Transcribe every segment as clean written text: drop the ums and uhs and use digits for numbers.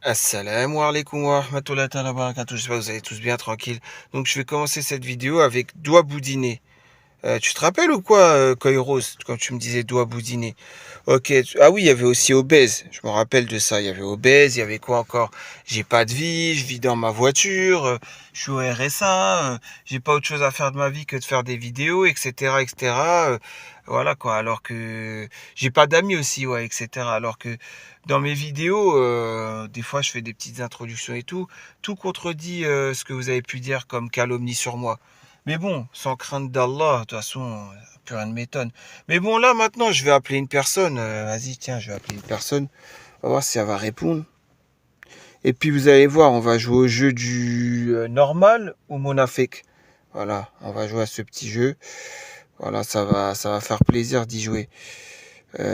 Assalamu alaikum wa rahmatullahi wa barakatuh. J'espère que vous allez tous bien tranquille. Donc je vais commencer cette vidéo avec doigt boudiné. Tu te rappelles ou quoi, Koiros, quand tu me disais doigt boudiné? Ok. Ah oui, il y avait aussi obèse. Je me rappelle de ça. Il y avait obèse. Il y avait quoi encore? J'ai pas de vie. Je vis dans ma voiture. Je suis au RSA. J'ai pas autre chose à faire de ma vie que de faire des vidéos, etc., etc. Voilà quoi. Alors que j'ai pas d'amis aussi, ouais, etc. Alors que dans mes vidéos, des fois, je fais des petites introductions et tout. Tout contredit ce que vous avez pu dire comme calomnie sur moi. Mais bon, sans crainte d'Allah, de toute façon, plus rien ne m'étonne. Mais bon, là, maintenant, je vais appeler une personne. Vas-y, tiens, je vais appeler une personne. On va voir si elle va répondre. Et puis, vous allez voir, on va jouer au jeu du normal ou monafek. Voilà, on va jouer à ce petit jeu. Voilà, ça va faire plaisir d'y jouer.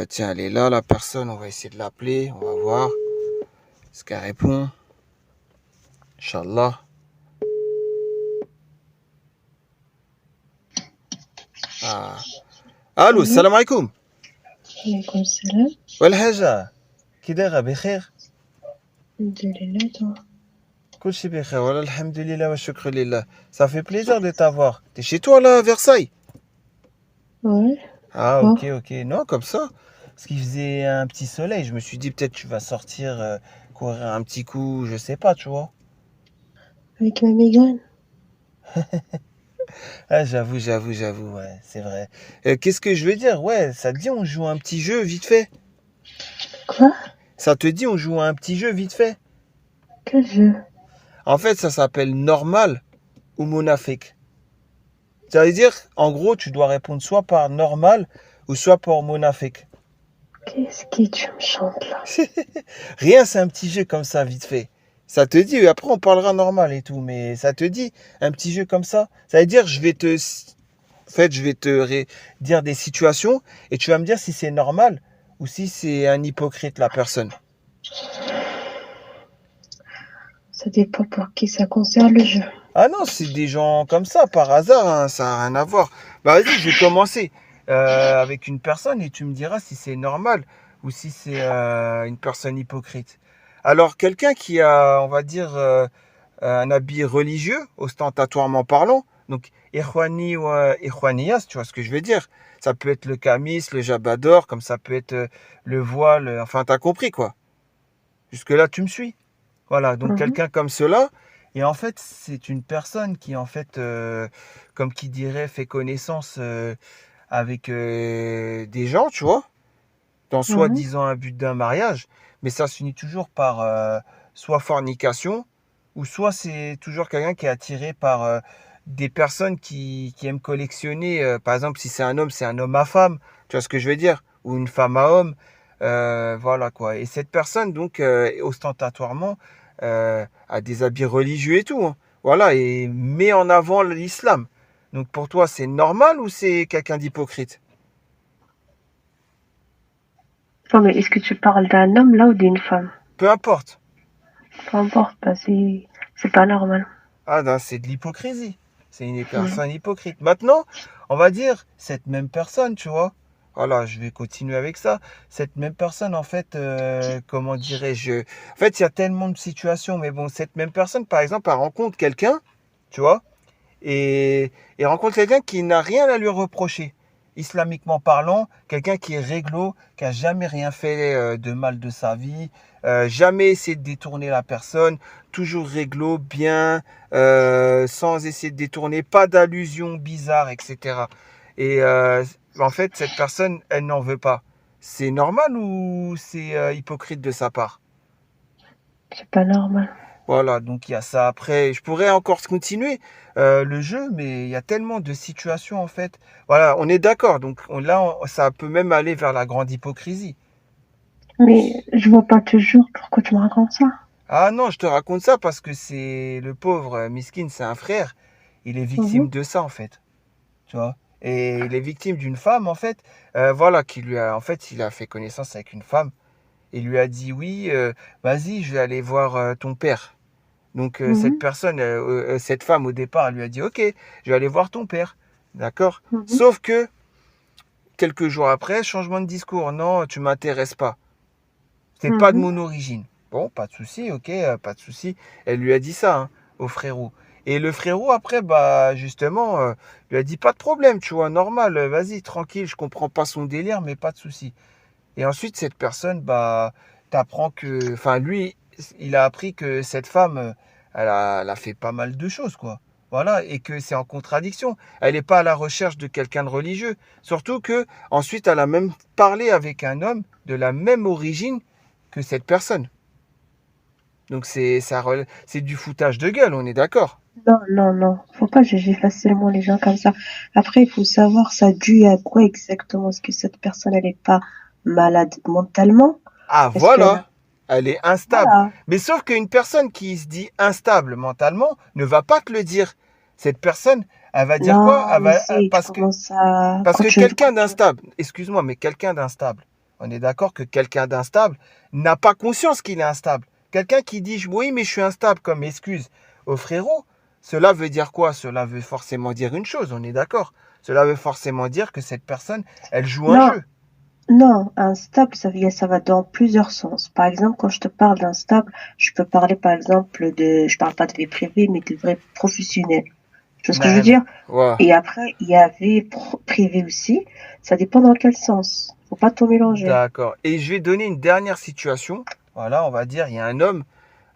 Tiens, elle est là, la personne. On va essayer de l'appeler. On va voir ce qu'elle répond. Inch'Allah. Ah. Allô, ألو salam alaikum. عليكم السلام. والحاجة كي دايرة بخير؟ الحمد لله توا. كل شيء بخير والله الحمد لله والشكر لله. Ça fait plaisir de t'avoir. T'es chez toi là à Versailles? Ouais. Ah ok Pourquoi? ok. Non comme ça. Parce qu'il faisait un petit soleil. Je me suis dit peut-être tu vas sortir courir un petit coup. Je sais pas tu vois. Avec ma migraine. Ah j'avoue ouais c'est vrai. Qu'est-ce que je veux dire? Ouais ça te dit on joue un petit jeu vite fait. Quoi? Ça te dit on joue à un petit jeu vite fait. Quel jeu? En fait ça s'appelle normal ou monafik. Ça veut dire en gros tu dois répondre soit par normal ou soit par monafik. Qu'est-ce que tu me chantes là? Rien, c'est un petit jeu comme ça, vite fait. Ça te dit, après on parlera normal et tout, mais ça te dit un petit jeu comme ça. Ça veut dire, je vais dire des situations et tu vas me dire si c'est normal ou si c'est un hypocrite la personne. Ça dépend pour qui ça concerne le jeu. Ah non, c'est des gens comme ça, par hasard, hein, ça n'a rien à voir. Bah vas-y, je vais commencer avec une personne et tu me diras si c'est normal ou si c'est une personne hypocrite. Alors, quelqu'un qui a, on va dire, un habit religieux, ostentatoirement parlant, donc Ikhwani ou Ikhwaniyas, tu vois ce que je veux dire. Ça peut être le camis, le jabador, comme ça peut être le voile, enfin t'as compris quoi. Jusque-là, tu me suis. Voilà, donc Mhm. quelqu'un comme cela, et en fait, c'est une personne qui, en fait, comme qui dirait, fait connaissance avec des gens, tu vois, dans Mhm. soi-disant un but d'un mariage, mais ça se finit toujours par soit fornication, ou soit c'est toujours quelqu'un qui est attiré par des personnes qui aiment collectionner, par exemple, si c'est un homme à femme, tu vois ce que je veux dire, ou une femme à homme, voilà quoi. Et cette personne, donc, ostentatoirement, a des habits religieux et tout, hein. Voilà, et met en avant l'islam. Donc pour toi, c'est normal ou c'est quelqu'un d'hypocrite? Non, mais est-ce que tu parles d'un homme là ou d'une femme? Peu importe. Peu importe, bah c'est pas normal. Ah non, c'est de l'hypocrisie. C'est une Mhm. personne hypocrite. Maintenant, on va dire, cette même personne, tu vois, voilà, je vais continuer avec ça. Cette même personne, en fait, comment dirais-je? En fait, il y a tellement de situations, mais bon, cette même personne, par exemple, elle rencontre quelqu'un, tu vois, et rencontre quelqu'un qui n'a rien à lui reprocher. Islamiquement parlant, quelqu'un qui est réglo, qui a jamais rien fait de mal de sa vie, jamais essayé de détourner la personne, toujours réglo, bien, sans essayer de détourner, pas d'allusions bizarres, etc. Et en fait, cette personne, elle n'en veut pas. C'est normal ou c'est hypocrite de sa part? C'est pas normal. Voilà, donc il y a ça. Après, je pourrais encore continuer le jeu, mais il y a tellement de situations en fait. Voilà, on est d'accord. Donc ça peut même aller vers la grande hypocrisie. Mais je vois pas toujours pourquoi tu me racontes ça. Ah non, je te raconte ça parce que c'est le pauvre Miskin, c'est un frère. Il est victime Mhm. de ça en fait, tu vois. Et il est victime d'une femme en fait, voilà, qui lui a, en fait, il a fait connaissance avec une femme et lui a dit oui, vas-y, je vais aller voir ton père. Donc Mhm. cette femme au départ, elle lui a dit ok, je vais aller voir ton père, d'accord. Mhm. Sauf que quelques jours après, changement de discours, non, tu m'intéresses pas, c'est pas de Mhm. mon origine. Bon, pas de souci, ok, pas de souci. Elle lui a dit ça, hein, au frérot. Et le frérot, après, bah, justement, lui a dit pas de problème, tu vois, normal, vas-y, tranquille, je comprends pas son délire, mais pas de souci. Et ensuite, cette personne, bah, t'apprends que, enfin, lui, il a appris que cette femme, elle a fait pas mal de choses, quoi. Voilà, et que c'est en contradiction. Elle n'est pas à la recherche de quelqu'un de religieux. Surtout que, ensuite, elle a même parlé avec un homme de la même origine que cette personne. Donc c'est du foutage de gueule, on est d'accord. Non, non, non. Faut pas juger facilement les gens comme ça. Après, il faut savoir ça dû à quoi exactement. Est-ce que cette personne, elle est pas malade mentalement? Ah Est-ce qu'elle a... voilà, elle est instable. Voilà. Mais sauf qu'une personne qui se dit instable mentalement ne va pas te le dire. Cette personne, elle va dire quoi? Non, mais c'est, tu Parce que, commences à... parce que quelqu'un d'instable, excuse-moi, mais quelqu'un d'instable, on est d'accord que quelqu'un d'instable n'a pas conscience qu'il est instable. Quelqu'un qui dit oui, mais je suis instable comme excuse au frérot, cela veut dire quoi? Cela veut forcément dire une chose, on est d'accord. Cela veut forcément dire que cette personne, elle joue un Non, jeu. non, un stable, ça va dans plusieurs sens. Par exemple, quand je te parle d'un stable, je peux parler, par exemple, je parle pas de vie privée, mais de vie professionnelle. Tu vois ce que je veux Non, dire? ouais. Et après, il y a vie privée aussi. Ça dépend dans quel sens. Faut pas tout mélanger. D'accord. Et je vais donner une dernière situation. Voilà, on va dire, il y a un homme,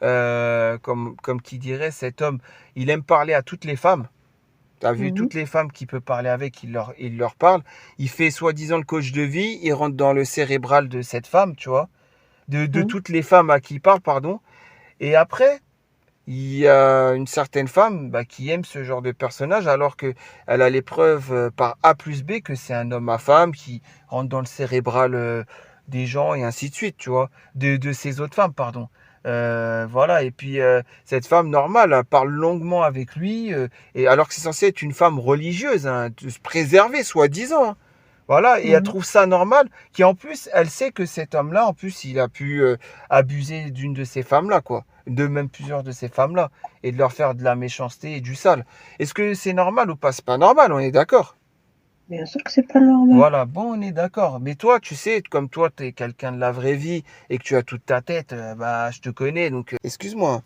comme qui dirait, cet homme, il aime parler à toutes les femmes. Tu as vu, Mhm, toutes les femmes qu'il peut parler avec, il leur parle. Il fait soi-disant le coach de vie, il rentre dans le cérébral de cette femme, tu vois, de mhm, toutes les femmes à qui il parle, pardon. Et après, il y a une certaine femme bah, qui aime ce genre de personnage alors que elle a les preuves par A plus B que c'est un homme à femme qui rentre dans le cérébral des gens et ainsi de suite, tu vois, de ces autres femmes, pardon. Voilà, et puis cette femme normale elle parle longuement avec lui, et alors que c'est censé être une femme religieuse, hein, de se préserver, soi-disant, hein. Voilà, et elle mhm. trouve ça normal, qui en plus, elle sait que cet homme-là, en plus, il a pu abuser d'une de ces femmes-là, quoi. De même plusieurs de ces femmes-là, et de leur faire de la méchanceté et du sale. Est-ce que c'est normal ou pas? C'est pas normal, on est d'accord. Bien sûr que c'est pas normal. Voilà, bon, on est d'accord. Mais toi, tu sais, comme toi, tu es quelqu'un de la vraie vie et que tu as toute ta tête, bah, je te connais, donc excuse-moi,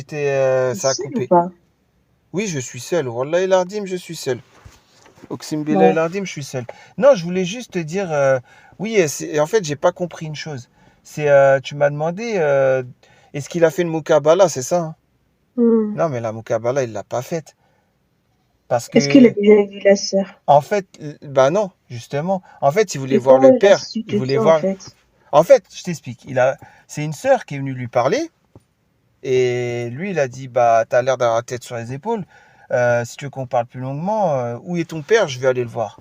T'es ça a seul ou coupé. pas? Oui, je suis seul. Wallah el Ardim, je suis seul. Oxym Billah el Ouais. Ardim, je suis seul. Non, je voulais juste te dire, oui, en fait, j'ai pas compris une chose. Tu m'as demandé, est-ce qu'il a fait le Moukabala, c'est ça, hein? Hmm. Non, mais la Moukabala, il l'a pas faite. Parce Est-ce qu'il a que, déjà vu la sœur? en fait, bah non, justement. En fait, il voulait Et voir comment le il a père. su Il tout voulait ça, en voir. fait? En fait, je t'explique. C'est une sœur qui est venue lui parler. Et lui, il a dit, bah, t'as l'air d'avoir la tête sur les épaules. Si tu veux qu'on parle plus longuement, où est ton père? Je vais aller le voir.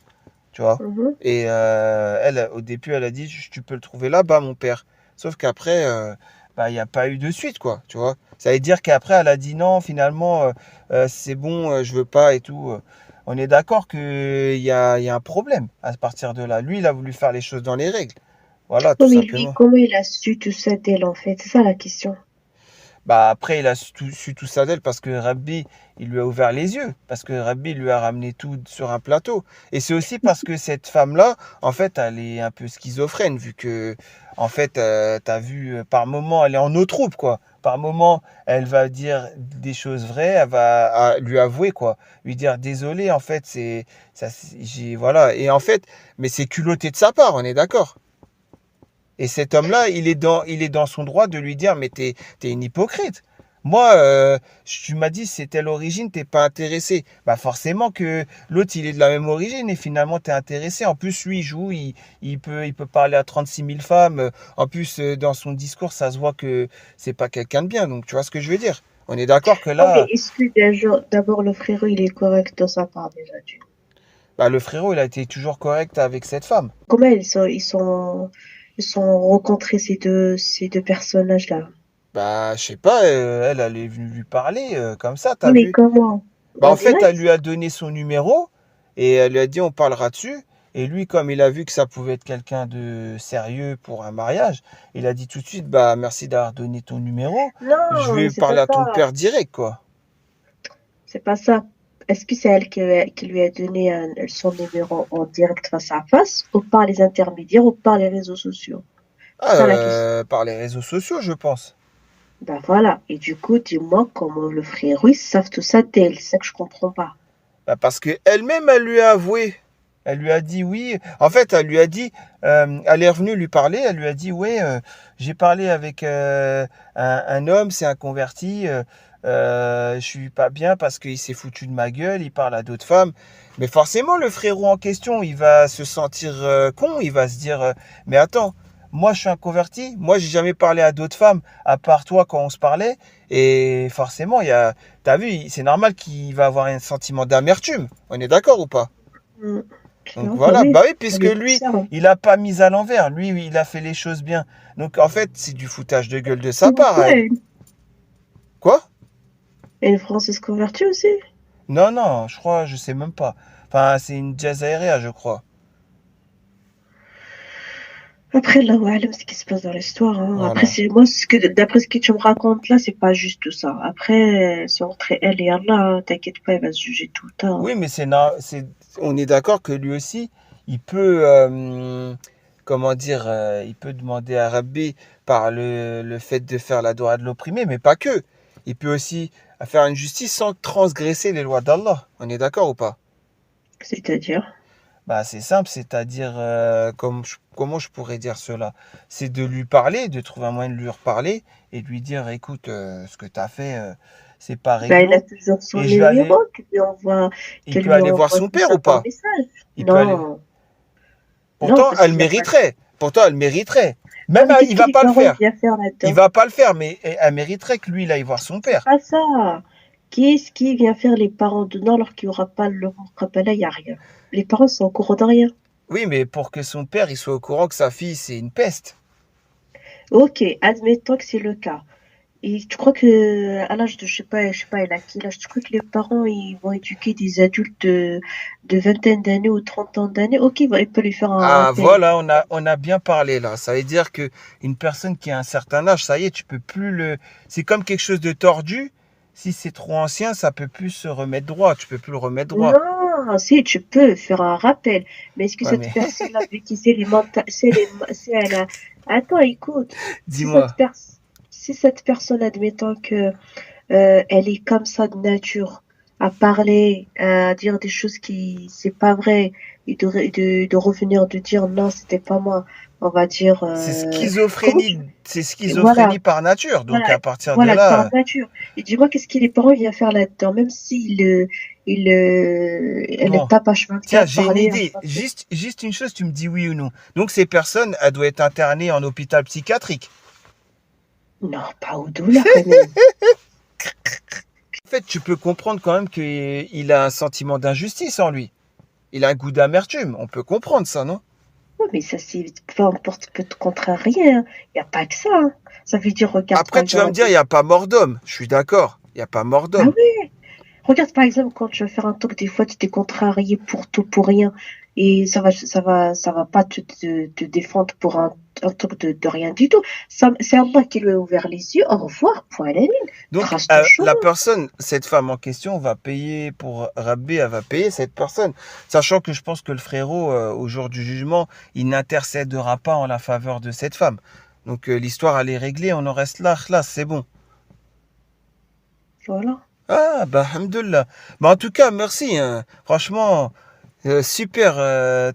Tu vois. Mhm. Et elle, au début, elle a dit, tu peux le trouver là-bas, mon père. Sauf qu'après, bah, il n'y a pas eu de suite, quoi. Tu vois. Ça veut dire qu'après, elle a dit non, finalement, c'est bon, je veux pas et tout. On est d'accord qu'il y a un problème à partir de là. Lui, il a voulu faire les choses dans les règles. Voilà, tout Oui, mais lui, simplement. comment il a su tout ça d'elle, en fait? C'est ça la question. Bah après, il a su tout ça d'elle parce que Rabbi, il lui a ouvert les yeux, parce que Rabbi lui a ramené tout sur un plateau. Et c'est aussi parce que cette femme-là, en fait, elle est un peu schizophrène, vu que, en fait, t'as vu, par moment, elle est en eau trouble, quoi. Par moment, elle va dire des choses vraies, elle va lui avouer, quoi. Lui dire, désolé, en fait, ça, voilà. Et en fait, mais c'est culotté de sa part, on est d'accord. Et cet homme-là, il est dans son droit de lui dire, mais t'es une hypocrite. Moi, tu m'as dit, c'est telle origine, t'es pas intéressé. Bah forcément que l'autre, il est de la même origine et finalement, t'es intéressé. En plus, lui, il joue, il peut parler à 36 000 femmes. En plus, dans son discours, ça se voit que c'est pas quelqu'un de bien. Donc, tu vois ce que je veux dire? On est d'accord que Oh, mais là, est-ce que d'abord le frérot, il est correct dans sa part, déjà, bah, le frérot, il a été toujours correct avec cette femme. comment ils sont rencontrés ces deux personnages-là? Bah, je sais pas, elle est venue lui parler comme ça, Oui, t'as mais vu? comment? Bah, En en fait, elle direct? lui a donné son numéro et elle lui a dit on parlera dessus. Et lui, comme il a vu que ça pouvait être quelqu'un de sérieux pour un mariage, il a dit tout de suite bah merci d'avoir donné ton numéro. Je Non, mais vais parler à ton père direct, quoi. c'est pas ça. Est-ce que c'est elle qui lui a donné son numéro en direct face à face, ou par les intermédiaires, ou par les réseaux sociaux? Ah, C'est ça la question. par les réseaux sociaux, je pense. Ben voilà. Et du coup, dis-moi comment le frérot, ils savent tout ça d'elle. C'est ça que je comprends pas. Bah, parce que elle-même, elle lui a avoué. Elle lui a dit oui. En fait, elle lui a dit, elle est revenue lui parler. Elle lui a dit, ouais, j'ai parlé avec un homme, c'est un converti. Je suis pas bien parce qu'il s'est foutu de ma gueule. Il parle à d'autres femmes. Mais forcément, le frérot en question, il va se sentir con. Il va se dire, mais attends, moi, je suis un converti. Moi, j'ai jamais parlé à d'autres femmes à part toi quand on se parlait. Et forcément, il y a t'as vu, c'est normal qu'il va avoir un sentiment d'amertume. On est d'accord ou pas? Mm. Donc Non, bah voilà, oui, bah oui, ça puisque lui coûte lui, cher, hein. il a pas mis à l'envers. Lui, il a fait les choses bien. Donc en fait, c'est du foutage de gueule de sa C'est part quoi, à elle. Quoi? une Française convertie aussi? Non, non, je crois, je sais même pas. Enfin, c'est une jazz aérea, je crois. Après, là, ouais, ce qui se passe dans l'histoire, hein. Après, Voilà. c'est moi, d'après ce que tu me racontes là, c'est pas juste tout ça. Après, c'est entre elle et Allah, hein. T'inquiète pas, il va se juger tout le temps. Oui, mais on est d'accord que lui aussi, il peut, comment dire, il peut demander à Rabbi par le fait de faire la Dora de l'opprimé, mais pas que. Il peut aussi faire une justice sans transgresser les lois d'Allah. On est d'accord ou pas? C'est-à-dire, Bah, c'est simple, c'est-à-dire, comment je pourrais dire cela? C'est de lui parler, de trouver un moyen de lui reparler et de lui dire, écoute, ce que tu as fait, c'est pas bah, il a réglo. toujours son Et je vais numéro, aller, il que peut lui aller voir envoie son tout père ça ou par pas? message. Il peut aller. Non, non, Pourtant, parce elle qu'il a pas. mériterait. Pourtant, elle mériterait. Ouais, Même, mais qu'est-ce il que va les pas le parents ils faire. viennent faire Il là-dedans? va pas le faire, mais elle mériterait que lui, il aille voir son C'est père. pas ça. Qu'est-ce qui vient faire les parents dedans alors qu'il n'y aura pas le là, il n'y a rien. Les parents sont au courant de rien. Oui, mais pour que son père, il soit au courant que sa fille, c'est une peste. Ok, admettons que c'est le cas. Et tu crois que à l'âge de, je sais pas, il a quel âge? Tu crois que les parents ils vont éduquer des adultes de vingtaine d'années ou 30 ans d'années? Ok, il peut lui faire un Ah, rappel. voilà, on a bien parlé là. Ça veut dire que une personne qui a un certain âge, ça y est, tu peux plus le. C'est comme quelque chose de tordu. Si c'est trop ancien, ça peut plus se remettre droit. Tu peux plus le remettre droit. Non, si tu peux faire un rappel, mais est-ce que Ouais, cette mais personne avec qui c'est les c'est elle a... Attends, écoute, si dis-moi. si cette personne, admettons que elle est comme ça de nature, à parler, à dire des choses qui c'est pas vrai, et de revenir de dire non, c'était pas moi. On va dire comment tu C'est voilà, schizophrénie par nature. Donc voilà, à partir de voilà, par là, nature. Et dis-moi qu'est-ce que les parents viennent faire là-dedans, même s'il elle bon. tape Tiens, H24 j'ai une parler idée. H24. Juste une chose, tu me dis oui ou non. Donc ces personnes, elles doivent être internées en hôpital psychiatrique. Non, pas au-delà quand même. En fait, tu peux comprendre quand même qu'il a un sentiment d'injustice en lui. Il a un goût d'amertume. On peut comprendre ça, non? Ouais, mais ça, c'est peu importe, peut te contrarier, hein. Il n'y a pas que ça, hein. Ça veut dire, regarde, par Après, tu vas me exemple, dire, il n'y a pas mort d'homme. Je suis d'accord. Il n'y a pas mort ah d'homme. oui, regarde, par exemple, quand tu vas faire un talk, des fois, tu t'es contrarié pour tout, pour rien. Et ça va pas te défendre pour un talk de rien du tout. C'est Allah qui lui a ouvert les yeux. Au revoir, point à la ligne. Donc, Trace ton la chemin. personne, cette femme en question, va payer pour Rabbi, elle va payer cette personne. Sachant que je pense que le frérot, au jour du jugement, il n'intercédera pas en la faveur de cette femme. Donc, l'histoire, elle est réglée. On en reste là, c'est bon. Voilà. Ah, bah, alhamdoulilah. Bah, en tout cas, merci, hein. Franchement, super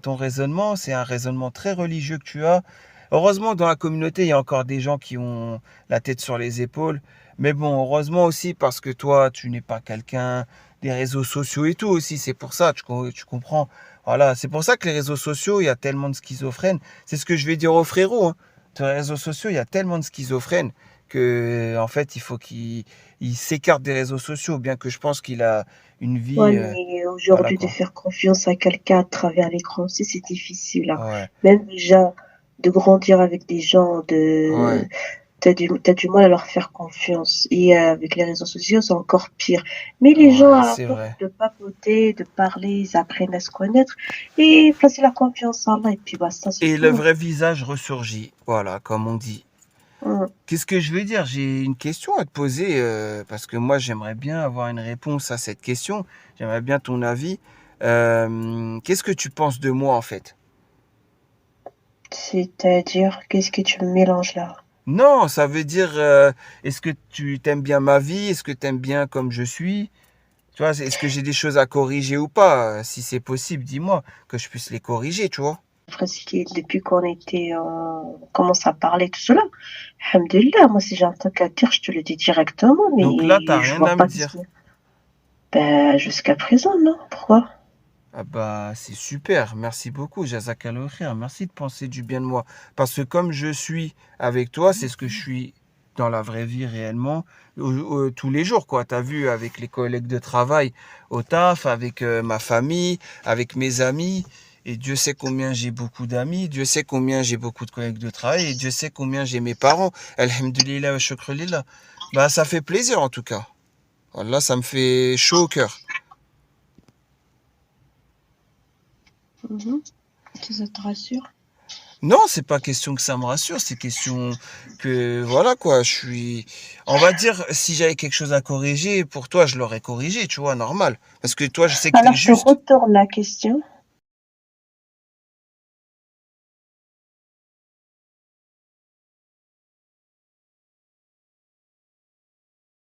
ton raisonnement. C'est un raisonnement très religieux que tu as. Heureusement, dans la communauté, il y a encore des gens qui ont la tête sur les épaules. Mais bon, heureusement aussi parce que toi, tu n'es pas quelqu'un des réseaux sociaux et tout aussi. C'est pour ça, tu comprends. Voilà, c'est pour ça que les réseaux sociaux, il y a tellement de schizophrènes. C'est ce que je vais dire aux frérots, hein. Sur les réseaux sociaux, il y a tellement de schizophrènes que, en fait, il faut qu'il s'écarte des réseaux sociaux, bien que je pense qu'il a une Ouais, vie, mais voilà aujourd'hui, de quoi. faire confiance à quelqu'un à travers l'écran aussi, c'est difficile, hein. Ouais, Même déjà, de grandir avec des gens, ouais, t'as du mal à leur faire confiance. Et avec les réseaux sociaux, c'est encore pire. Mais les gens, ouais, à c'est force vrai. de papoter, de parler, ils apprennent à se connaître et placer leur confiance en là, et puis basta, c'est Et le tout. vrai visage ressurgit, voilà, comme on dit. Hein. Qu'est-ce que je veux dire? J'ai une question à te poser, parce que moi j'aimerais bien avoir une réponse à cette question. J'aimerais bien ton avis. Qu'est-ce que tu penses de moi en fait? C'est-à-dire, qu'est-ce que tu me mélanges là? Non, ça veut dire, est-ce que tu t'aimes bien ma vie? Est-ce que tu aimes bien comme je suis? Tu vois, est-ce que j'ai des choses à corriger ou pas? Si c'est possible, dis-moi, que je puisse les corriger, tu vois. Depuis qu'on était, on commence à parler tout cela. Alhamdulillah, moi si j'ai un truc à dire, je te le dis directement, Donc là, t'as mais je rien vois à me pas dire. Ben, jusqu'à présent, non. Pourquoi? Ah bah, c'est super, merci beaucoup, Jazakallah khair. Merci de penser du bien de moi. Parce que comme je suis avec toi, c'est ce que je suis dans la vraie vie réellement, tous les jours, quoi. T'as vu, avec les collègues de travail au taf, avec ma famille, avec mes amis. Et Dieu sait combien j'ai beaucoup d'amis, Dieu sait combien j'ai beaucoup de collègues de travail, et Dieu sait combien j'ai mes parents. Alhamdulillah wa shukrillah. Bah, ça fait plaisir en tout cas. Voilà, ça me fait chaud au cœur. Mhm. Ça te rassure? Non, c'est pas question que ça me rassure, c'est question que voilà quoi, je suis on va dire si j'avais quelque chose à corriger pour toi, je l'aurais corrigé, tu vois, normal parce que toi, je sais que t'es Alors, je te juste. retourne la question.